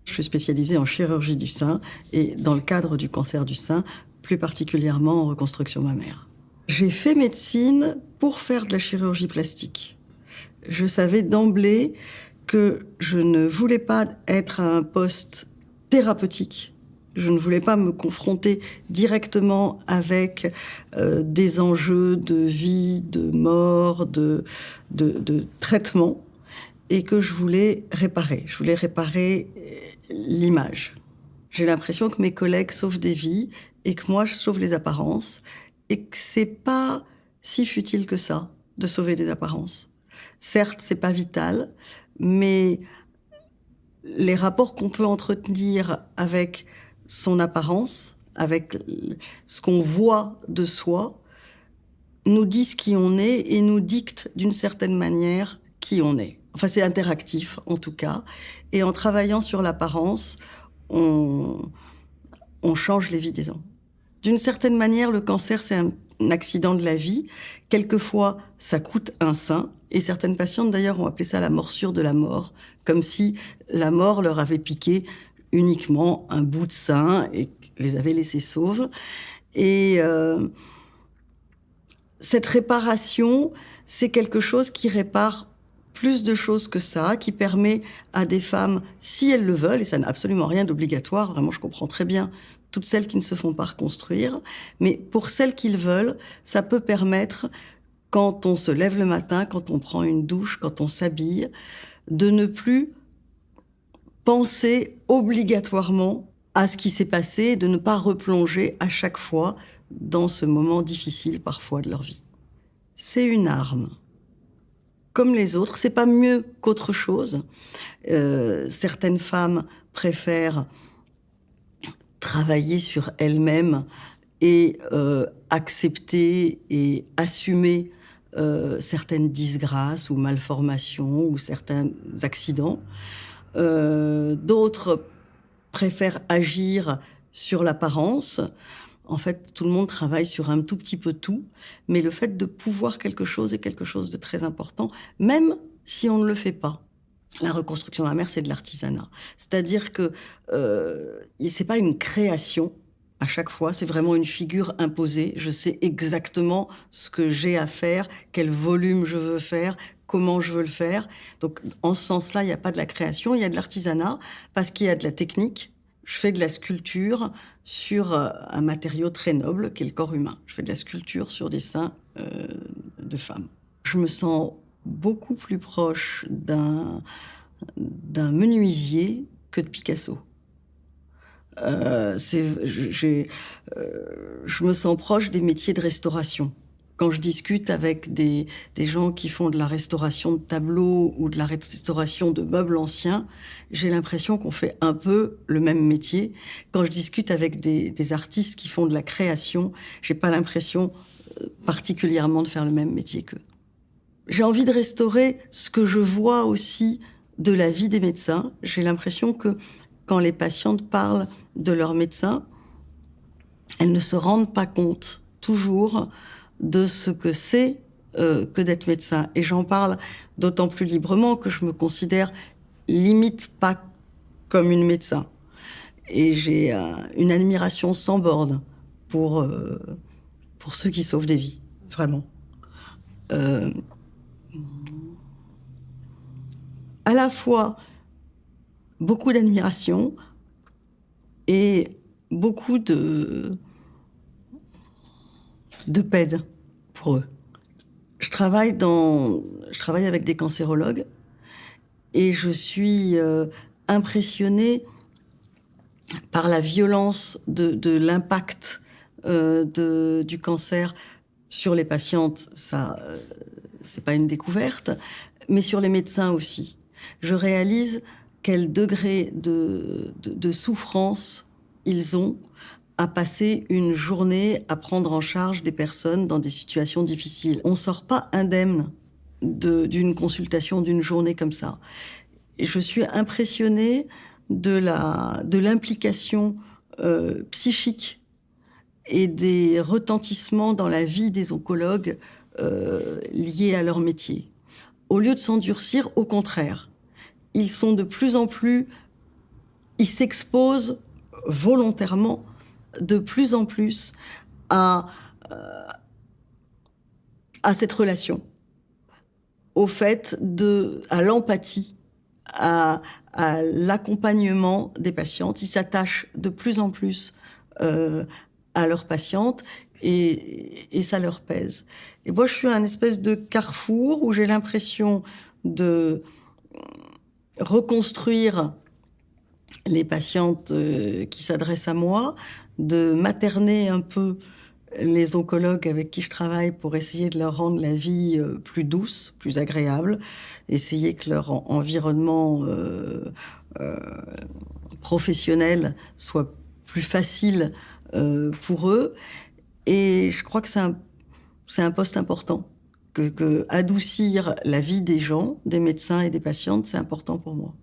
Je suis spécialisée en chirurgie du sein et dans le cadre du cancer du sein, plus particulièrement en reconstruction mammaire. J'ai fait médecine pour faire de la chirurgie plastique. Je savais d'emblée que je ne voulais pas être à un poste thérapeutique. Je ne voulais pas me confronter directement avec des enjeux de vie, de mort, de traitement, et que je voulais réparer. Je voulais réparer l'image. J'ai l'impression que mes collègues sauvent des vies et que moi, je sauve les apparences, et que c'est pas si futile que ça de sauver des apparences. Certes, c'est pas vital, mais les rapports qu'on peut entretenir avec son apparence, avec ce qu'on voit de soi, nous disent qui on est et nous dictent d'une certaine manière qui on est. Enfin, c'est interactif, en tout cas. Et en travaillant sur l'apparence, on change les vies des gens. D'une certaine manière, le cancer, c'est un accident de la vie. Quelquefois, ça coûte un sein. Et certaines patientes, d'ailleurs, ont appelé ça la morsure de la mort, comme si la mort leur avait piqué uniquement un bout de sein et les avait laissées sauves. Et cette réparation, c'est quelque chose qui répare plus de choses que ça, qui permet à des femmes, si elles le veulent, et ça n'a absolument rien d'obligatoire, vraiment je comprends très bien toutes celles qui ne se font pas reconstruire, mais pour celles qui le veulent, ça peut permettre, quand on se lève le matin, quand on prend une douche, quand on s'habille, de ne plus penser obligatoirement à ce qui s'est passé, de ne pas replonger à chaque fois dans ce moment difficile parfois de leur vie. C'est une arme. Comme les autres, c'est pas mieux qu'autre chose. Certaines femmes préfèrent travailler sur elles-mêmes et accepter et assumer certaines disgrâces ou malformations ou certains accidents. D'autres préfèrent agir sur l'apparence. En fait, tout le monde travaille sur un tout petit peu tout, mais le fait de pouvoir quelque chose est quelque chose de très important, même si on ne le fait pas. La reconstruction mammaire, c'est de l'artisanat. C'est-à-dire que c'est pas une création à chaque fois, c'est vraiment une figure imposée. Je sais exactement ce que j'ai à faire, quel volume je veux faire, comment je veux le faire. Donc, en ce sens-là, il n'y a pas de la création, il y a de l'artisanat, parce qu'il y a de la technique. Je fais de la sculpture sur un matériau très noble, qui est le corps humain. Je fais de la sculpture sur des seins de femmes. Je me sens beaucoup plus proche d'un menuisier que de Picasso. Je me sens proche des métiers de restauration. Quand je discute avec des gens qui font de la restauration de tableaux ou de la restauration de meubles anciens, j'ai l'impression qu'on fait un peu le même métier. Quand je discute avec des artistes qui font de la création, j'ai pas l'impression particulièrement de faire le même métier qu'eux. J'ai envie de restaurer ce que je vois aussi de la vie des médecins. J'ai l'impression que quand les patientes parlent de leur médecin, elles ne se rendent pas compte toujours de ce que c'est que d'être médecin. Et j'en parle d'autant plus librement que je me considère limite pas comme une médecin. Et j'ai une admiration sans borne pour ceux qui sauvent des vies, vraiment. À la fois beaucoup d'admiration et beaucoup de peine pour eux. Je travaille avec des cancérologues et je suis impressionnée par la violence de l'impact du cancer sur les patientes. Ça, c'est pas une découverte, mais sur les médecins aussi. Je réalise quel degré de souffrance ils ont à passer une journée à prendre en charge des personnes dans des situations difficiles. On ne sort pas indemne d'une consultation, d'une journée comme ça. Et je suis impressionnée de l'implication psychique et des retentissements dans la vie des oncologues liés à leur métier. Au lieu de s'endurcir, au contraire, ils sont de plus en plus ils s'exposent volontairement de plus en plus à cette relation, au fait à l'empathie, à l'accompagnement des patientes. Ils s'attachent de plus en plus à leurs patientes et ça leur pèse. Et moi, je suis à un espèce de carrefour où j'ai l'impression de reconstruire les patientes qui s'adressent à moi, de materner un peu les oncologues avec qui je travaille pour essayer de leur rendre la vie plus douce, plus agréable, essayer que leur environnement professionnel soit plus facile pour eux. Et je crois que c'est un poste important, que adoucir la vie des gens, des médecins et des patientes, c'est important pour moi.